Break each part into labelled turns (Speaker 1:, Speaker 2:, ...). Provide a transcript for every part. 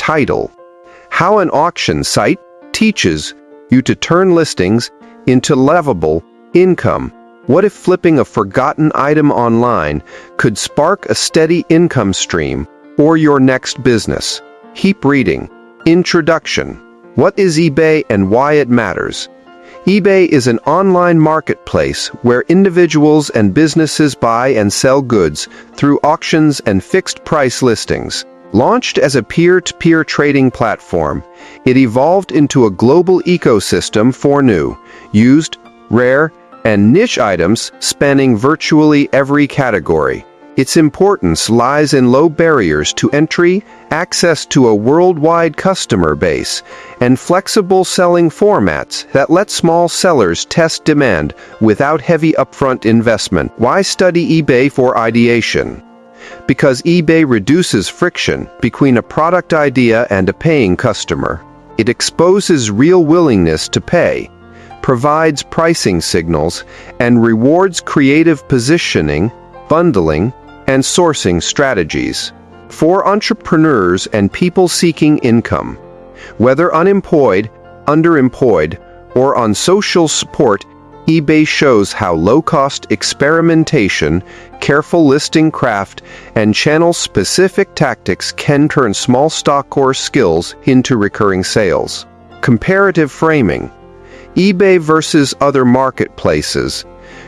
Speaker 1: Title: How an auction site teaches you to turn listings into livable income. What if flipping a forgotten item online could spark a steady income stream or your next business? Keep reading. Introduction. What is eBay and why it matters? eBay is an online marketplace where individuals and businesses buy and sell goods through auctions and fixed-price listings. Launched as a peer-to-peer trading platform, it evolved into a global ecosystem for new, used, rare, and niche items spanning virtually every category. Its importance lies in low barriers to entry, access to a worldwide customer base, and flexible selling formats that let small sellers test demand without heavy upfront investment. Why study eBay for ideation? Because eBay reduces friction between a product idea and a paying customer. It exposes real willingness to pay, provides pricing signals, and rewards creative positioning, bundling, and sourcing strategies. For entrepreneurs and people seeking income, whether unemployed, underemployed, or on social support, eBay shows how low-cost experimentation, careful listing craft, and channel-specific tactics can turn small stock or skills into recurring sales. Comparative framing. eBay versus other marketplaces.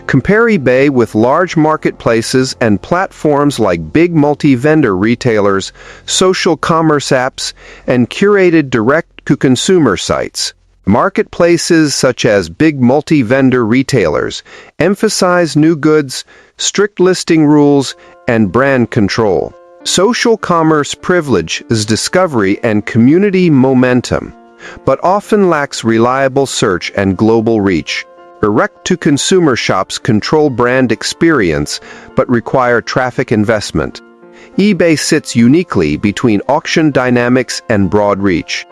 Speaker 1: Compare eBay with large marketplaces and platforms like big multi-vendor retailers, social commerce apps, and curated direct-to-consumer sites. Marketplaces such as big multi-vendor retailers emphasize new goods, strict listing rules, and brand control. Social commerce privileges discovery and community momentum, but often lacks reliable search and global reach. Direct-to-consumer shops control brand experience but require traffic investment. eBay sits uniquely between auction dynamics and broad reach.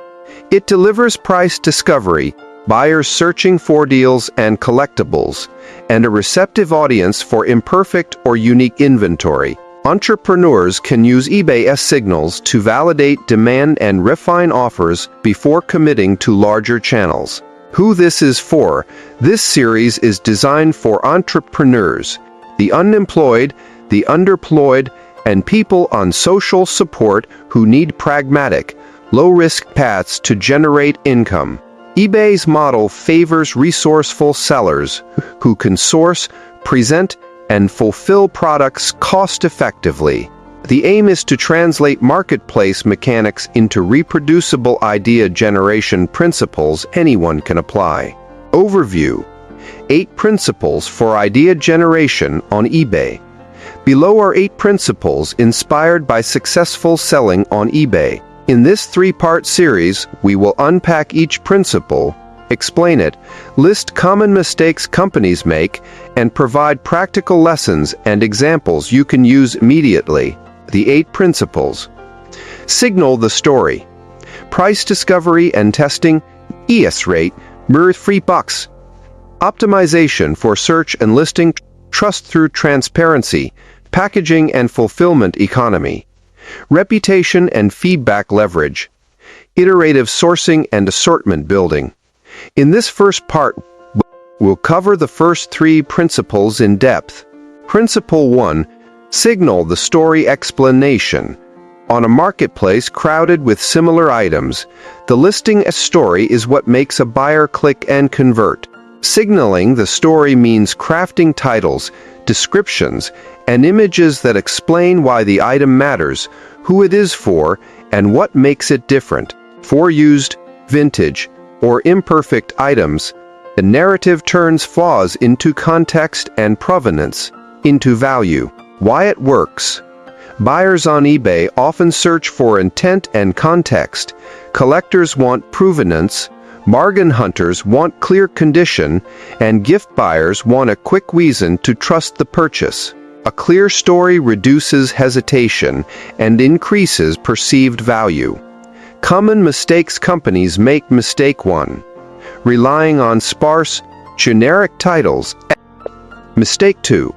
Speaker 1: It delivers price discovery, buyers searching for deals and collectibles, and a receptive audience for imperfect or unique inventory. Entrepreneurs can use eBay as signals to validate demand and refine offers before committing to larger channels. Who this is for? This series is designed for entrepreneurs, the unemployed, the underemployed, and people on social support who need pragmatic, low-risk paths to generate income. eBay's model favors resourceful sellers who can source, present, and fulfill products cost-effectively. The aim is to translate marketplace mechanics into reproducible idea generation principles anyone can apply. Overview: 8 principles for idea generation on eBay. Below are 8 principles inspired by successful selling on eBay. In this 3-part series, we will unpack each principle, explain it, list common mistakes companies make, and provide practical lessons and examples you can use immediately. The 8 principles. Signal the story. Price discovery and testing, ES rate, free bucks. Optimization for search and listing, trust through transparency, packaging and fulfillment economy. Reputation and feedback leverage. Iterative sourcing and assortment building. In this first part, we'll cover the first 3 principles in depth. Principle 1. Signal the story explanation. On a marketplace crowded with similar items, the listing story is what makes a buyer click and convert. Signaling the story means crafting titles, descriptions, and images that explain why the item matters, who it is for, and what makes it different. For used, vintage, or imperfect items, the narrative turns flaws into context and provenance into value. Why it works. Buyers on eBay often search for intent and context. Collectors want provenance, bargain hunters want clear condition, and gift buyers want a quick reason to trust the purchase. A clear story reduces hesitation and increases perceived value. Common mistakes companies make. Mistake 1. Relying on sparse, generic titles. Mistake 2.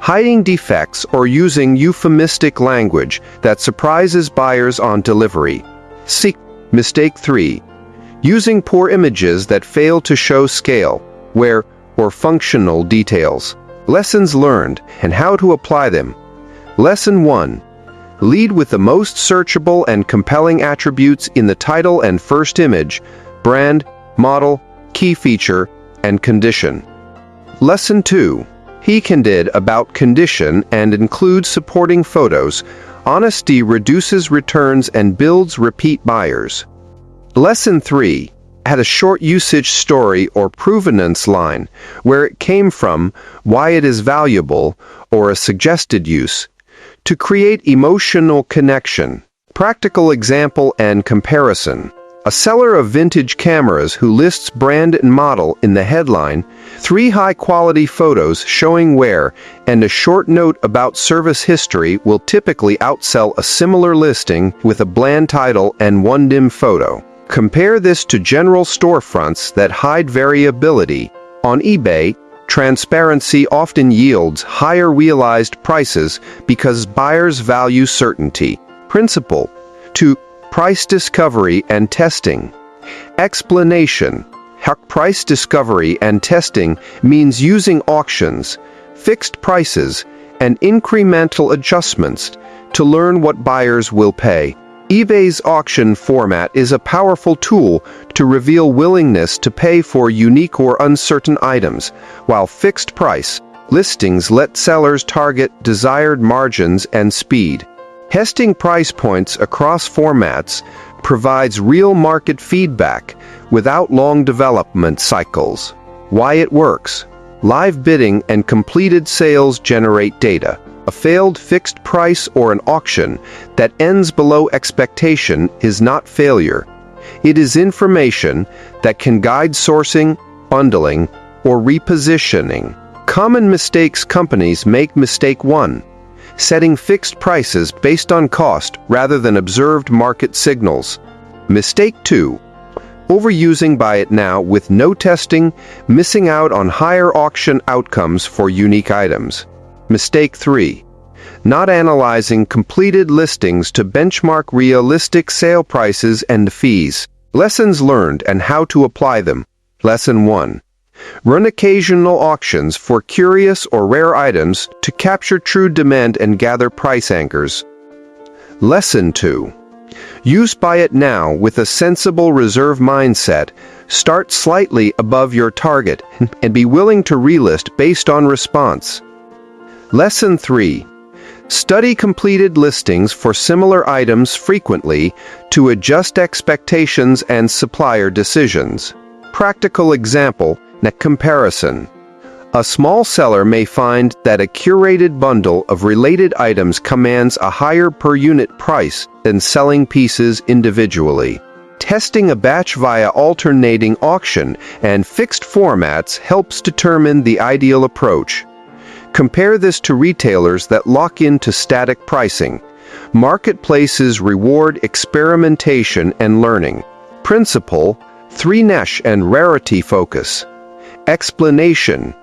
Speaker 1: Hiding defects or using euphemistic language that surprises buyers on delivery. Mistake 3. Using poor images that fail to show scale, wear, or functional details. Lessons learned and how to apply them. Lesson 1. Lead with the most searchable and compelling attributes in the title and first image, brand, model, key feature, and condition. Lesson 2. He candid about condition and include supporting photos. Honesty reduces returns and builds repeat buyers. Lesson 3. Add a short usage story or provenance line, where it came from, why it is valuable, or a suggested use, to create emotional connection. Practical example and comparison. A seller of vintage cameras who lists brand and model in the headline, 3 high-quality photos showing wear, and a short note about service history will typically outsell a similar listing with a bland title and 1 dim photo. Compare this to general storefronts that hide variability. On eBay, transparency often yields higher realized prices because buyers value certainty. Principle 2. Price discovery and testing. Explanation. Price discovery and testing means using auctions, fixed prices, and incremental adjustments to learn what buyers will pay. eBay's auction format is a powerful tool to reveal willingness to pay for unique or uncertain items, while fixed price listings let sellers target desired margins and speed. Testing price points across formats provides real market feedback without long development cycles. Why it works. Live bidding and completed sales generate data. A failed fixed price or an auction that ends below expectation is not failure. It is information that can guide sourcing, bundling, or repositioning. Common mistakes companies make. Mistake 1. Setting fixed prices based on cost rather than observed market signals. Mistake 2. Overusing buy it now with no testing, missing out on higher auction outcomes for unique items. Mistake 3. Not analyzing completed listings to benchmark realistic sale prices and fees. Lessons learned and how to apply them. Lesson 1. Run occasional auctions for curious or rare items to capture true demand and gather price anchors. Lesson 2. Use buy it now with a sensible reserve mindset. Start slightly above your target and be willing to relist based on response. Lesson 3. Study completed listings for similar items frequently to adjust expectations and supplier decisions. Practical example. Comparison. A small seller may find that a curated bundle of related items commands a higher per-unit price than selling pieces individually. Testing a batch via alternating auction and fixed formats helps determine the ideal approach. Compare this to retailers that lock into static pricing. Marketplaces reward experimentation and learning. Principle 3. Niche and rarity focus. Explanation.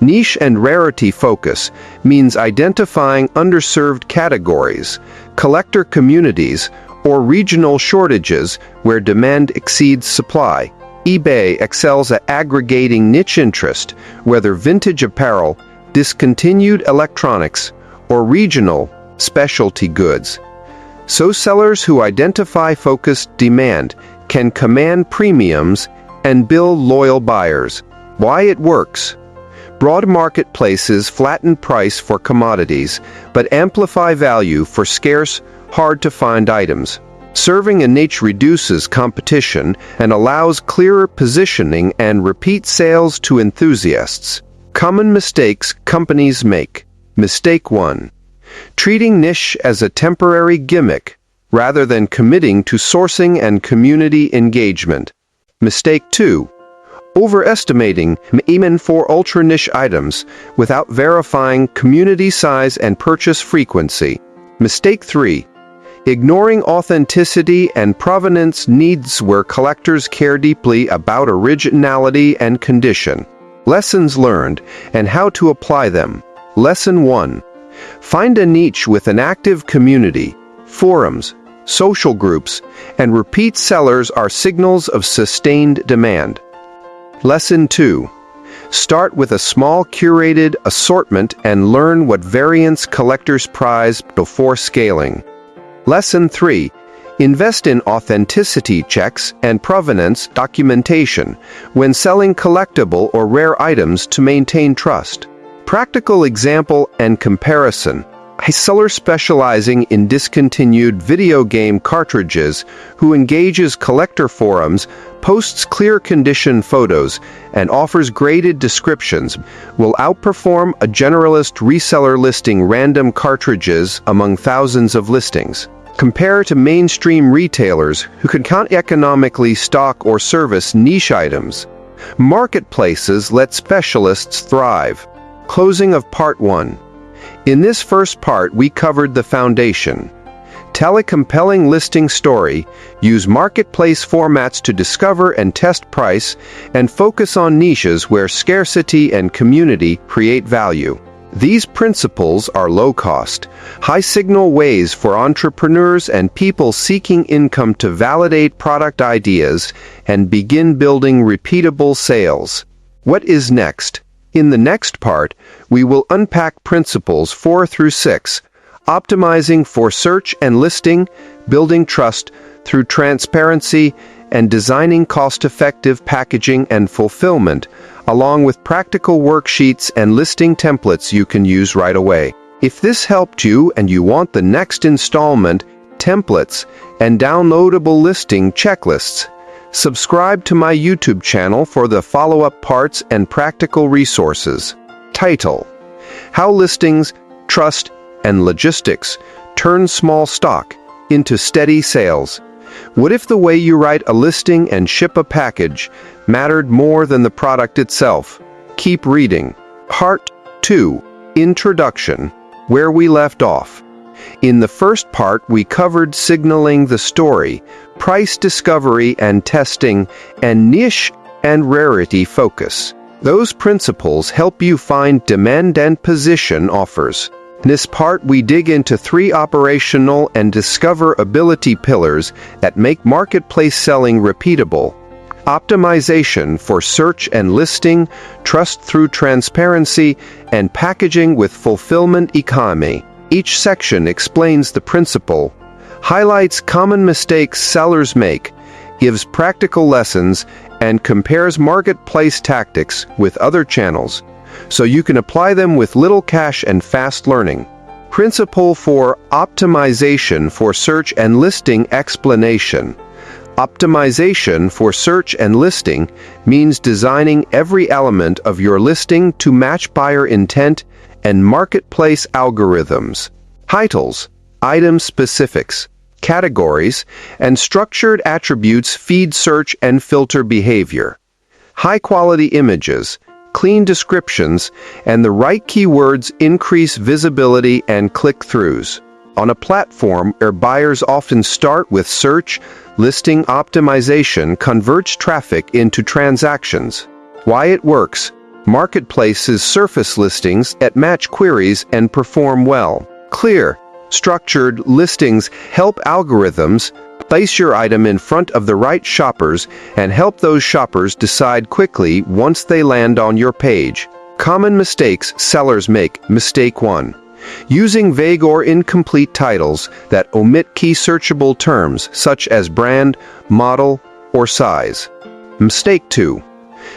Speaker 1: Niche and rarity focus means identifying underserved categories, collector communities, or regional shortages where demand exceeds supply. eBay excels at aggregating niche interest, whether vintage apparel, discontinued electronics, or regional, specialty goods. So sellers who identify focused demand can command premiums and build loyal buyers. Why it works. Broad marketplaces flatten price for commodities, but amplify value for scarce, hard-to-find items. Serving a niche reduces competition and allows clearer positioning and repeat sales to enthusiasts. Common mistakes companies make. Mistake 1. Treating niche as a temporary gimmick, rather than committing to sourcing and community engagement. Mistake 2. Overestimating demand for ultra-niche items without verifying community size and purchase frequency. Mistake 3. Ignoring authenticity and provenance needs where collectors care deeply about originality and condition. Lessons learned and how to apply them. Lesson 1. Find a niche with an active community, forums, social groups, and repeat sellers are signals of sustained demand. Lesson 2. Start with a small curated assortment and learn what variants collectors prize before scaling. Lesson 3. Invest in authenticity checks and provenance documentation when selling collectible or rare items to maintain trust. Practical example and comparison. A seller specializing in discontinued video game cartridges who engages collector forums, posts clear condition photos, and offers graded descriptions will outperform a generalist reseller listing random cartridges among thousands of listings. Compare to mainstream retailers who can economically stock or service niche items. Marketplaces let specialists thrive. Closing of Part 1. In this first part, we covered the foundation. Tell a compelling listing story, use marketplace formats to discover and test price, and focus on niches where scarcity and community create value. These principles are low-cost, high-signal ways for entrepreneurs and people seeking income to validate product ideas and begin building repeatable sales. What is next? In the next part, we will unpack principles 4 through 6, optimizing for search and listing, building trust through transparency, and designing cost-effective packaging and fulfillment, along with practical worksheets and listing templates you can use right away. If this helped you and you want the next installment, templates, and downloadable listing checklists, subscribe to my YouTube channel for the follow-up parts and practical resources. Title: How Listings, Trust, and Logistics Turn Small Stock into Steady Sales. What if the way you write a listing and ship a package mattered more than the product itself? Keep reading. Part 2. Introduction. Where we left off. In the first part, we covered signaling the story, price discovery and testing, and niche and rarity focus. Those principles help you find demand and position offers. In this part, we dig into 3 operational and discoverability pillars that make marketplace selling repeatable. Optimization for search and listing, trust through transparency, and packaging with fulfillment economy. Each section explains the principle, highlights common mistakes sellers make, gives practical lessons, and compares marketplace tactics with other channels, so you can apply them with little cash and fast learning. Principle for optimization for search and listing explanation. Optimization for search and listing means designing every element of your listing to match buyer intent and marketplace algorithms. Titles, item specifics, categories, and structured attributes feed search and filter behavior. High-quality images, clean descriptions, and the right keywords increase visibility and click-throughs. On a platform where buyers often start with search, listing optimization converts traffic into transactions. Why it works. Marketplaces surface listings that match queries and perform well. Clear, structured listings help algorithms place your item in front of the right shoppers and help those shoppers decide quickly once they land on your page. Common mistakes sellers make. Mistake 1. Using vague or incomplete titles that omit key searchable terms such as brand, model, or size. Mistake 2.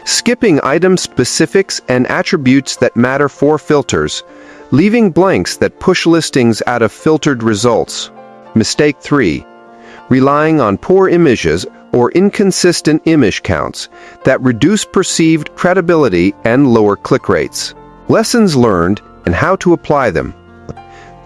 Speaker 1: Skipping item specifics and attributes that matter for filters, leaving blanks that push listings out of filtered results. Mistake 3. Relying on poor images or inconsistent image counts that reduce perceived credibility and lower click rates. Lessons learned and how to apply them.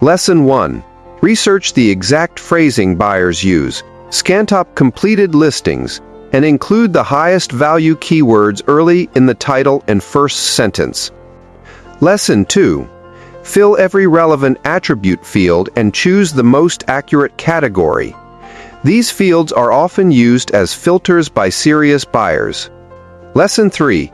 Speaker 1: Lesson 1. Research the exact phrasing buyers use. Scan top completed listings and include the highest value keywords early in the title and first sentence. Lesson 2. Fill every relevant attribute field and choose the most accurate category. These fields are often used as filters by serious buyers. Lesson 3.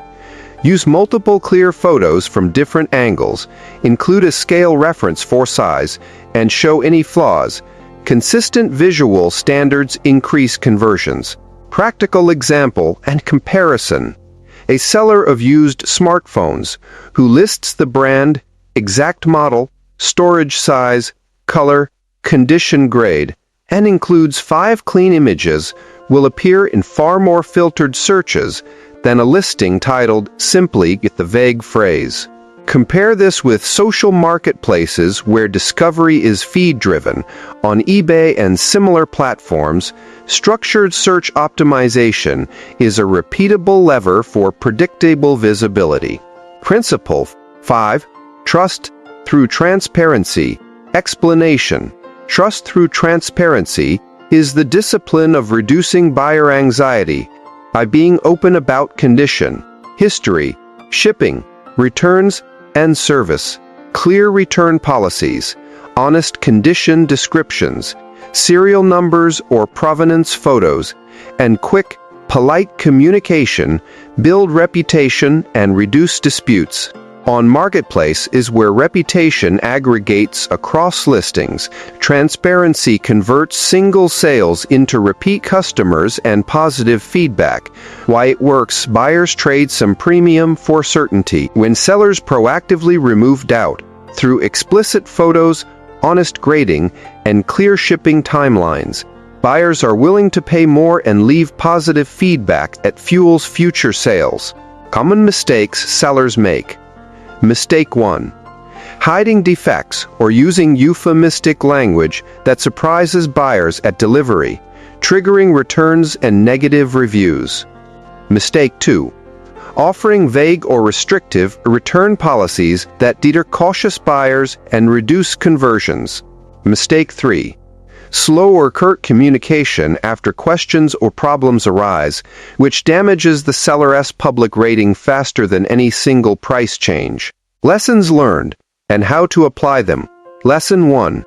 Speaker 1: Use multiple clear photos from different angles, include a scale reference for size, and show any flaws. Consistent visual standards increase conversions. Practical example and comparison. A seller of used smartphones who lists the brand, exact model, storage size, color, condition grade, and includes 5 clean images will appear in far more filtered searches than a listing titled simply with the vague phrase. Compare this with social marketplaces where discovery is feed-driven. On eBay and similar platforms, structured search optimization is a repeatable lever for predictable visibility. Principle 5. Trust through transparency. Explanation. Trust through transparency is the discipline of reducing buyer anxiety by being open about condition, history, shipping, returns, and service. Clear return policies, honest condition descriptions, serial numbers or provenance photos, and quick, polite communication build reputation and reduce disputes. On Marketplace is where reputation aggregates across listings. Transparency converts single sales into repeat customers and positive feedback. Why it works: buyers trade some premium for certainty. When sellers proactively remove doubt through explicit photos, honest grading, and clear shipping timelines, buyers are willing to pay more and leave positive feedback that fuels future sales. Common mistakes sellers make. Mistake 1. Hiding defects or using euphemistic language that surprises buyers at delivery, triggering returns and negative reviews. Mistake 2. Offering vague or restrictive return policies that deter cautious buyers and reduce conversions. Mistake 3. Slow or curt communication after questions or problems arise, which damages the seller's public rating faster than any single price change. Lessons learned and how to apply them. Lesson 1.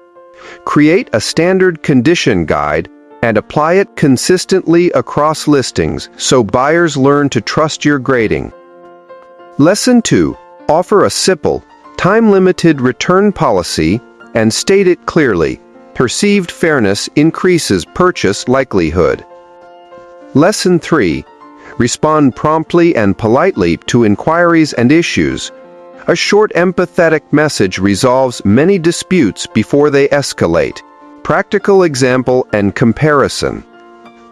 Speaker 1: Create a standard condition guide and apply it consistently across listings so buyers learn to trust your grading. Lesson 2. Offer a simple, time-limited return policy and state it clearly. Perceived fairness increases purchase likelihood. Lesson 3. Respond promptly and politely to inquiries and issues. A short empathetic message resolves many disputes before they escalate. Practical example and comparison.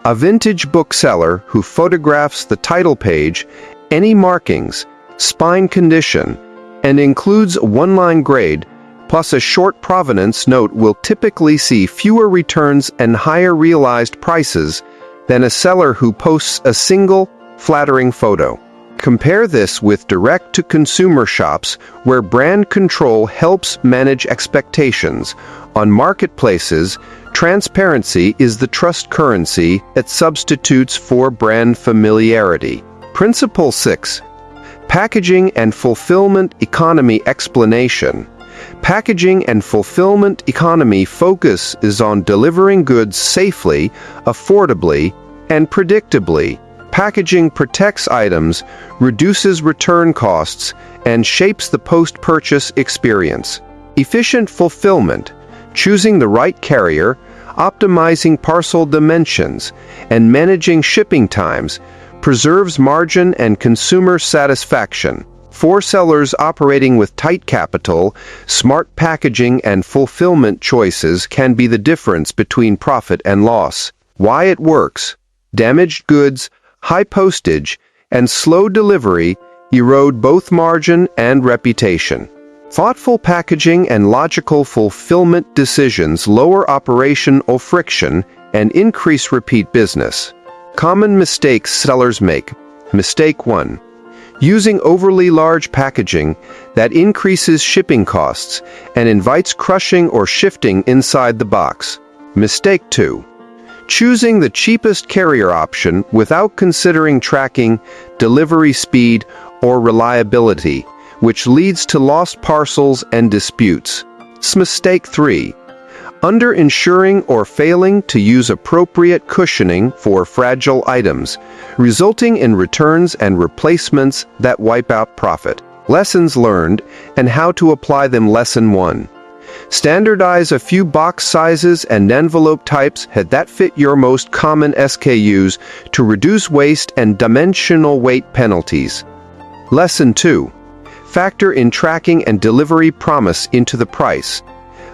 Speaker 1: A vintage bookseller who photographs the title page, any markings, spine condition, and includes a one-line grade plus a short provenance note will typically see fewer returns and higher realized prices than a seller who posts a single, flattering photo. Compare this with direct-to-consumer shops where brand control helps manage expectations. On marketplaces, transparency is the trust currency that substitutes for brand familiarity. Principle 6. Packaging and fulfillment economy explanation. Packaging and fulfillment economy focus is on delivering goods safely, affordably, and predictably. Packaging protects items, reduces return costs, and shapes the post-purchase experience. Efficient fulfillment, choosing the right carrier, optimizing parcel dimensions, and managing shipping times, preserves margin and consumer satisfaction. For sellers operating with tight capital, smart packaging and fulfillment choices can be the difference between profit and loss. Why it works: damaged goods, high postage, and slow delivery erode both margin and reputation. Thoughtful packaging and logical fulfillment decisions lower operational friction and increase repeat business. Common mistakes sellers make. Mistake 1. Using overly large packaging that increases shipping costs and invites crushing or shifting inside the box. Mistake 2. Choosing the cheapest carrier option without considering tracking, delivery speed, or reliability, which leads to lost parcels and disputes. Mistake 3. Under-insuring or failing to use appropriate cushioning for fragile items, resulting in returns and replacements that wipe out profit. Lessons learned and how to apply them. Lesson 1. Standardize a few box sizes and envelope types that fit your most common SKUs to reduce waste and dimensional weight penalties. Lesson 2. Factor in tracking and delivery promise into the price.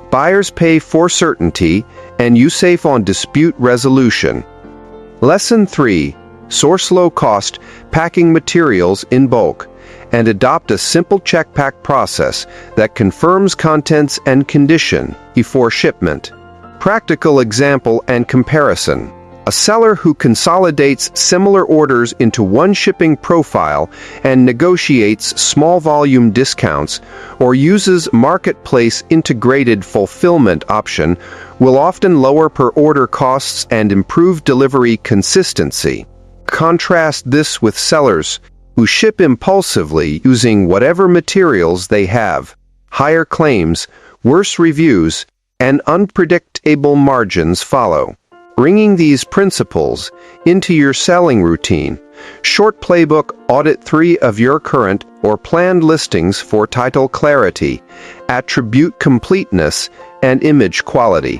Speaker 1: Buyers pay for certainty, and you save on dispute resolution. Lesson 3. Source low-cost packing materials in bulk, and adopt a simple check-pack process that confirms contents and condition before shipment. Practical example and comparison. A seller who consolidates similar orders into one shipping profile and negotiates small volume discounts or uses marketplace integrated fulfillment option will often lower per order costs and improve delivery consistency. Contrast this with sellers who ship impulsively using whatever materials they have. Higher claims, worse reviews, and unpredictable margins follow. Bringing these principles into your selling routine. Short playbook: audit 3 of your current or planned listings for title clarity, attribute completeness, and image quality.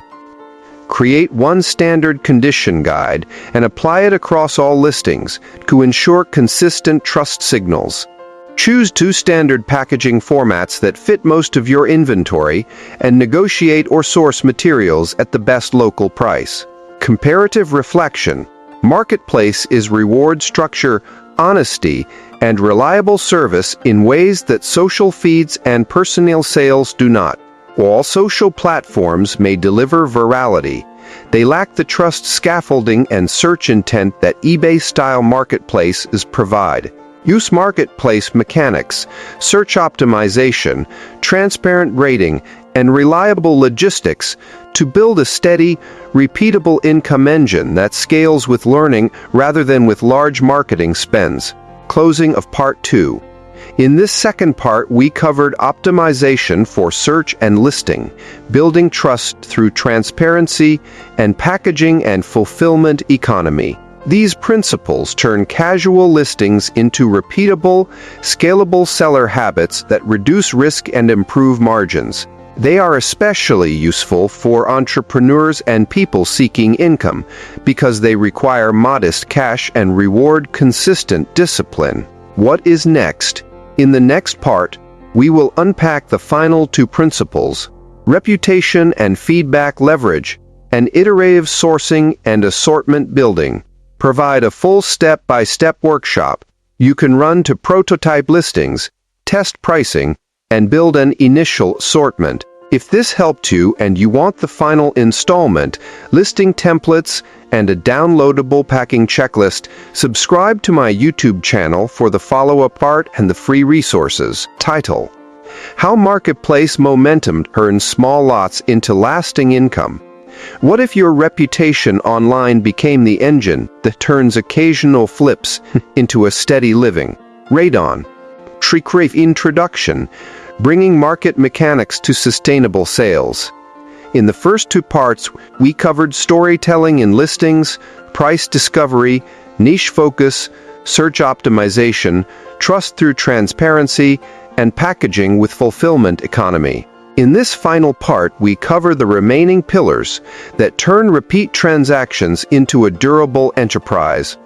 Speaker 1: Create one standard condition guide and apply it across all listings to ensure consistent trust signals. Choose 2 standard packaging formats that fit most of your inventory and negotiate or source materials at the best local price. Comparative reflection. Marketplace is reward structure, honesty, and reliable service in ways that social feeds and personal sales do not. While social platforms may deliver virality, they lack the trust scaffolding and search intent that eBay-style marketplaces provide. Use marketplace mechanics, search optimization, transparent rating, and reliable logistics to build a steady, repeatable income engine that scales with learning rather than with large marketing spends. Closing of Part 2. In this second part, we covered optimization for search and listing, building trust through transparency, and packaging and fulfillment economy. These principles turn casual listings into repeatable, scalable seller habits that reduce risk and improve margins. They are especially useful for entrepreneurs and people seeking income because they require modest cash and reward consistent discipline. What is next? In the next part, we will unpack the final 2 principles: reputation and feedback leverage, and iterative sourcing and assortment building. Provide a full step-by-step workshop you can run to prototype listings, test pricing, and build an initial assortment. If this helped you and you want the final installment, listing templates, and a downloadable packing checklist, subscribe to my YouTube channel for the follow-up part and the free resources. Title: How Marketplace Momentum Turns Small Lots into Lasting Income. What if your reputation online became the engine that turns occasional flips into a steady living? Radon. Tricrave Introduction: Bringing Market Mechanics to Sustainable Sales. In the first 2 parts, we covered storytelling in listings, price discovery, niche focus, search optimization, trust through transparency, and packaging with fulfillment economy. In this final part, we cover the remaining pillars that turn repeat transactions into a durable enterprise: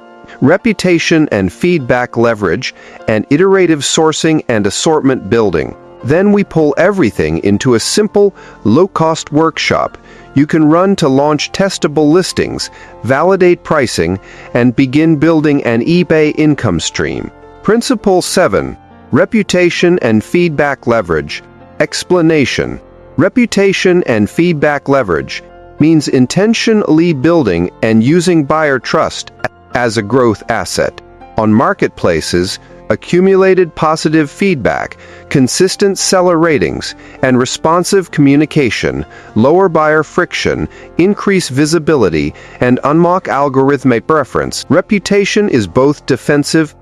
Speaker 1: reputation and feedback leverage, and iterative sourcing and assortment building. Then we pull everything into a simple, low-cost workshop you can run to launch testable listings, validate pricing, and begin building an eBay income stream. Principle 7. Reputation and feedback leverage. Explanation. Reputation and feedback leverage means intentionally building and using buyer trust as a growth asset. On marketplaces, accumulated positive feedback, consistent seller ratings, and responsive communication lower buyer friction, increase visibility, and unlock algorithmic preference. Reputation is both defensive,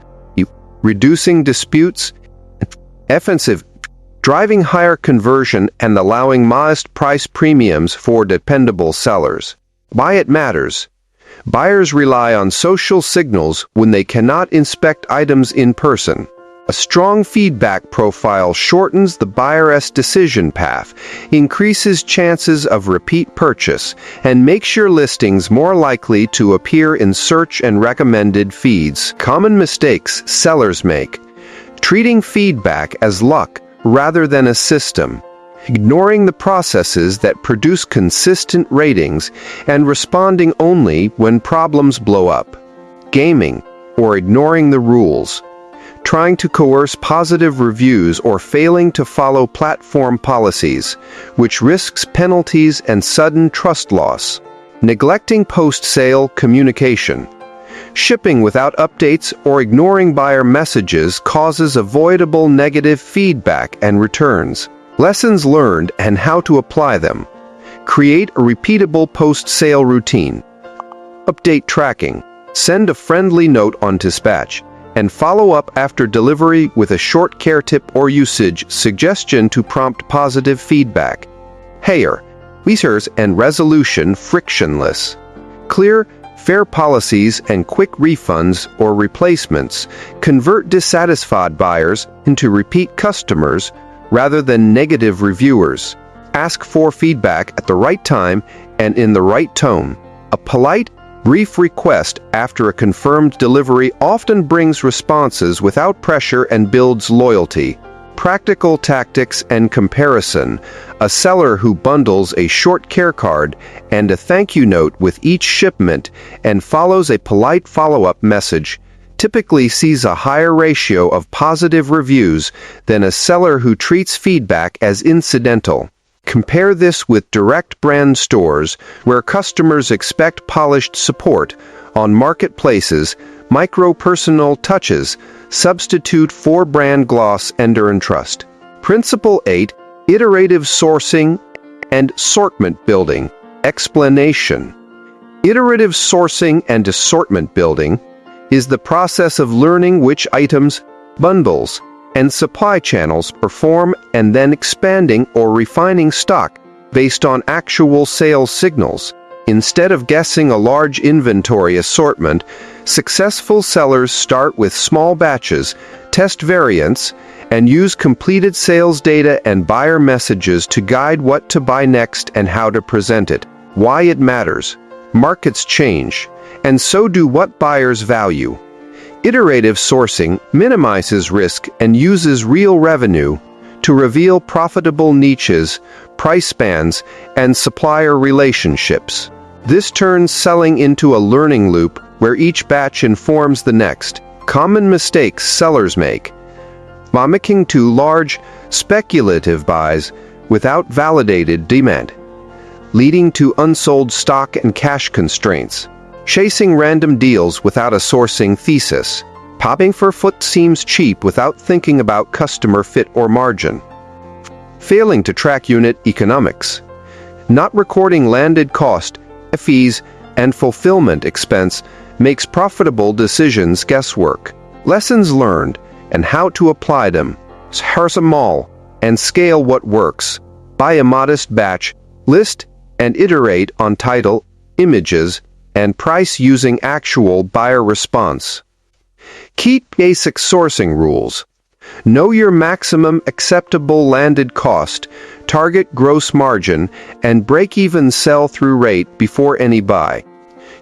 Speaker 1: reducing disputes, and offensive, driving higher conversion and allowing modest price premiums for dependable sellers. Why it matters. Buyers rely on social signals when they cannot inspect items in person. A strong feedback profile shortens the buyer's decision path, increases chances of repeat purchase, and makes your listings more likely to appear in search and recommended feeds. Common mistakes sellers make: treating feedback as luck rather than a system, ignoring the processes that produce consistent ratings, and responding only when problems blow up, gaming or ignoring the rules, trying to coerce positive reviews or failing to follow platform policies, which risks penalties and sudden trust loss, neglecting post-sale communication. Shipping without updates or ignoring buyer messages causes avoidable negative feedback and returns. Lessons learned and how to apply them. Create a repeatable post-sale routine. Update tracking. Send a friendly note on dispatch, and follow up after delivery with a short care tip or usage suggestion to prompt positive feedback. Higher, returns and resolution frictionless. Clear, fair policies and quick refunds or replacements convert dissatisfied buyers into repeat customers rather than negative reviewers. Ask for feedback at the right time and in the right tone. A polite, brief request after a confirmed delivery often brings responses without pressure and builds loyalty. Practical tactics and comparison. A seller who bundles a short care card and a thank you note with each shipment and follows a polite follow-up message typically sees a higher ratio of positive reviews than a seller who treats feedback as incidental. Compare this with direct brand stores where customers expect polished support. On marketplaces, micro-personal touches substitute for brand gloss and earn trust. Principle 8. Iterative sourcing and assortment building. Explanation. Iterative sourcing and assortment building is the process of learning which items, bundles, and supply channels perform and then expanding or refining stock based on actual sales signals. Instead of guessing a large inventory assortment, successful sellers start with small batches, test variants, and use completed sales data and buyer messages to guide what to buy next and how to present it. Why it matters. Markets change, and so do what buyers value. Iterative sourcing minimizes risk and uses real revenue to reveal profitable niches, price spans, and supplier relationships. This turns selling into a learning loop where each batch informs the next. Common mistakes sellers make: making too large, speculative buys without validated demand, leading to unsold stock and cash constraints, chasing random deals without a sourcing thesis, popping for foot seems cheap without thinking about customer fit or margin, failing to track unit economics, not recording landed cost, fees, and fulfillment expense makes profitable decisions guesswork. Lessons learned and how to apply them. Parse them all and scale what works. Buy a modest batch, list and iterate on title, images, and price using actual buyer response. Keep basic sourcing rules. Know your maximum acceptable landed cost, target gross margin, and break-even sell-through rate before any buy.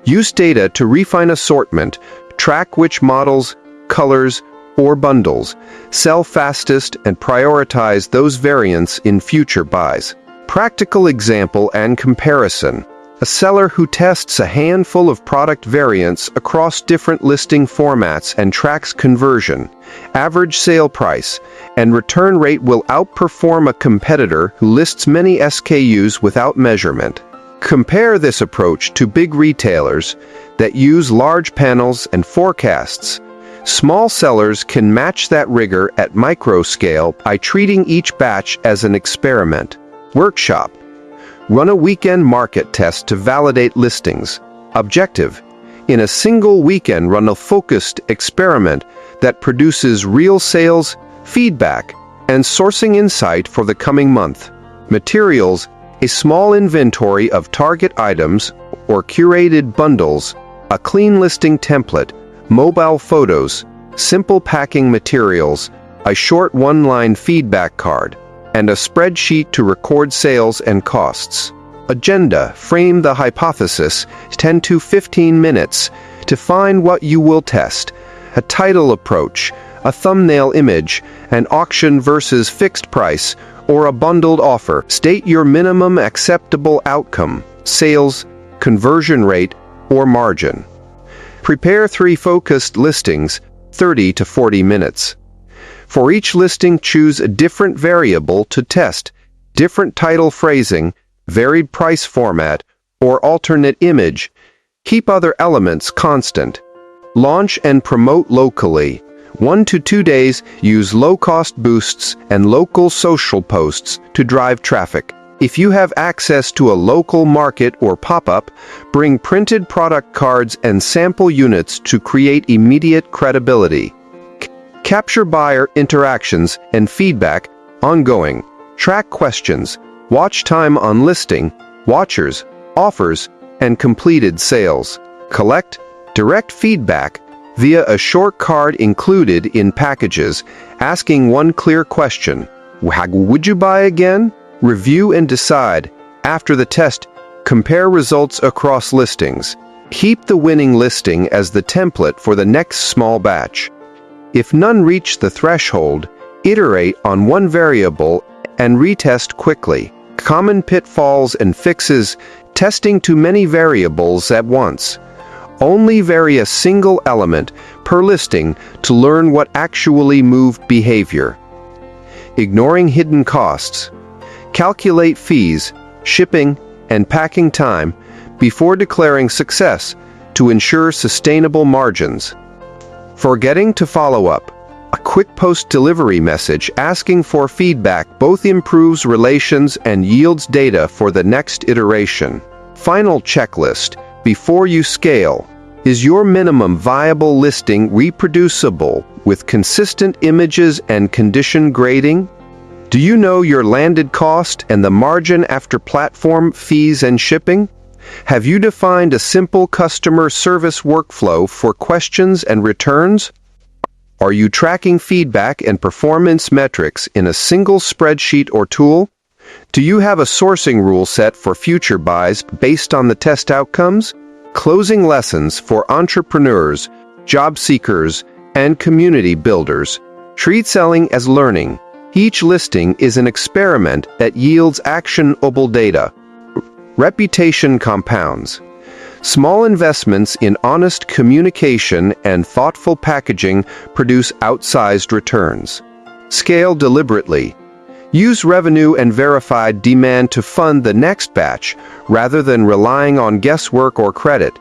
Speaker 1: Use data to refine assortment, track which models, colors, or bundles sell fastest and prioritize those variants in future buys. Practical example and comparison. A seller who tests a handful of product variants across different listing formats and tracks conversion, average sale price, and return rate will outperform a competitor who lists many SKUs without measurement. Compare this approach to big retailers that use large panels and forecasts. Small sellers can match that rigor at micro scale by treating each batch as an experiment. Workshop. Run a weekend market test to validate listings. Objective. In a single weekend, run a focused experiment that produces real sales, feedback, and sourcing insight for the coming month. Materials. A small inventory of target items or curated bundles, a clean listing template, mobile photos, simple packing materials, a short one-line feedback card, and a spreadsheet to record sales and costs. Agenda: frame the hypothesis, 10 to 15 minutes. Define what you will test. A title approach, a thumbnail image, an auction versus fixed price, or a bundled offer. State your minimum acceptable outcome, sales, conversion rate, or margin. Prepare 3 focused listings, 30 to 40 minutes. For each listing, choose a different variable to test, different title phrasing, varied price format, or alternate image. Keep other elements constant. Launch and promote locally. 1 to 2 days, use low-cost boosts and local social posts to drive traffic. If you have access to a local market or pop-up, bring printed product cards and sample units to create immediate credibility. Capture buyer interactions and feedback ongoing. Track questions, watch time on listing, watchers, offers, and completed sales. Collect direct feedback via a short card included in packages, asking one clear question: would you buy again? Review and decide. After the test, compare results across listings. Keep the winning listing as the template for the next small batch. If none reach the threshold, iterate on one variable and retest quickly. Common pitfalls and fixes: testing too many variables at once. Only vary a single element per listing to learn what actually moved behavior. Ignoring hidden costs. Calculate fees, shipping, and packing time before declaring success to ensure sustainable margins. Forgetting to follow up. A quick post-delivery message asking for feedback both improves relations and yields data for the next iteration. Final checklist. Before you scale, is your minimum viable listing reproducible with consistent images and condition grading? Do you know your landed cost and the margin after platform fees and shipping? Have you defined a simple customer service workflow for questions and returns? Are you tracking feedback and performance metrics in a single spreadsheet or tool? Do you have a sourcing rule set for future buys based on the test outcomes? Closing lessons for entrepreneurs, job seekers, and community builders. Treat selling as learning. Each listing is an experiment that yields actionable data. Reputation compounds. Small investments in honest communication and thoughtful packaging produce outsized returns. Scale deliberately. Use revenue and verified demand to fund the next batch rather than relying on guesswork or credit.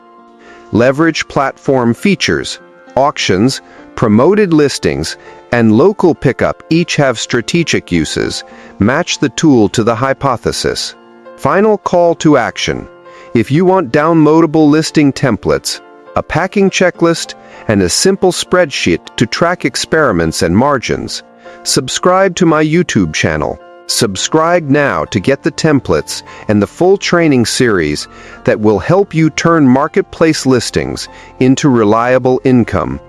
Speaker 1: Leverage platform features. Auctions, promoted listings, and local pickup each have strategic uses. Match the tool to the hypothesis. Final call to action. If you want downloadable listing templates, a packing checklist, and a simple spreadsheet to track experiments and margins, subscribe to my YouTube channel. Subscribe now to get the templates and the full training series that will help you turn marketplace listings into reliable income.